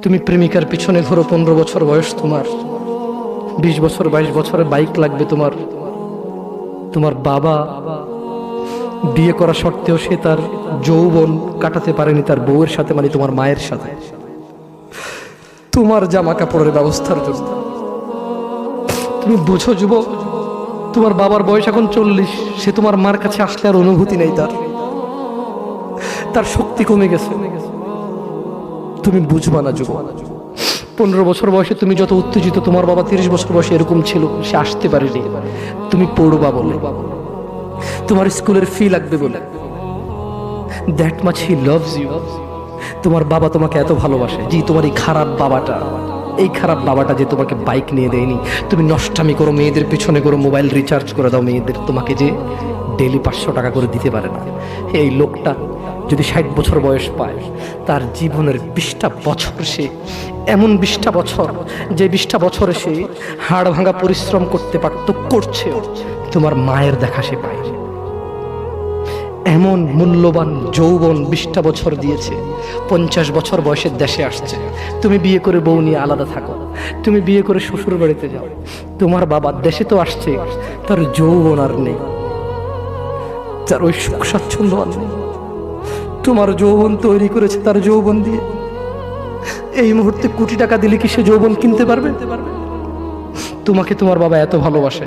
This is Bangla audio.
তুমি প্রেমিকার পিছনে ঘোরো, 15 বছর বয়স তোমার, 20 বছর 22 বছরে বাইক লাগবে তোমার। তোমার বাবা বিয়ে করা সত্ত্বেও সে তার যৌবন কাটাতে পারেনি তার বউয়ের সাথে, মানে তোমার মায়ের সাথে, তোমার জামা কাপড়ের ব্যবস্থার জন্য। তুমি বুঝো যুবক, তোমার বাবার বয়স এখন 40, সে তোমার মার কাছে আসলে আর অনুভূতি নেই, তার শক্তি কমে গেছে। তুমি বুঝবা না যুবক, 15 বছর বয়সে তুমি যত উত্তেজিত, তোমার বাবা 30 বছর বয়সে এরকম ছিল, সে আসতে পারেনি। তুমি পড়বা বলে, তোমার স্কুলের ফি লাগবে বলে, that much he loves you. তোমার বাবা তোমাকে এত ভালোবাসে। জি, তোমার এই খারাপ বাবাটা যে তোমাকে বাইক নিয়ে দেয়নি, তুমি নষ্টামি করো, মেয়েদের পিছনে করো, মোবাইল রিচার্জ করে দাও মেয়েদের, তোমাকে যে ডেলি 500 টাকা করে দিতে পারে না। এই লোকটা যদি 60 বছর বয়স পায়, তার জীবনের 20টা বছর সে এমন 20টা বছর, যে 20টা বছরে সে হাড় ভাঙা পরিশ্রম করতে পারত, করছে, তোমার মায়ের দেখা সে পায়। এমন মূল্যবান যৌবন 20টা বছর দিয়েছে, 50 বছর বয়সের দেশে আসছে। তুমি বিয়ে করে বউ নিয়ে আলাদা থাকো, তুমি বিয়ে করে শ্বশুর বাড়িতে যাও, তোমার বাবা দেশে তো আসছে, তার যৌবন আর নেই, তার ওই সুখ স্বাচ্ছন্দ্য আর নেই। তোমার যৌবন তৈরি করেছে তার যৌবন দিয়ে। এই মুহূর্তে কোটি টাকা দিলে কি সে যৌবন কিনতে পারবে? তোমাকে তোমার বাবা এত ভালোবাসে।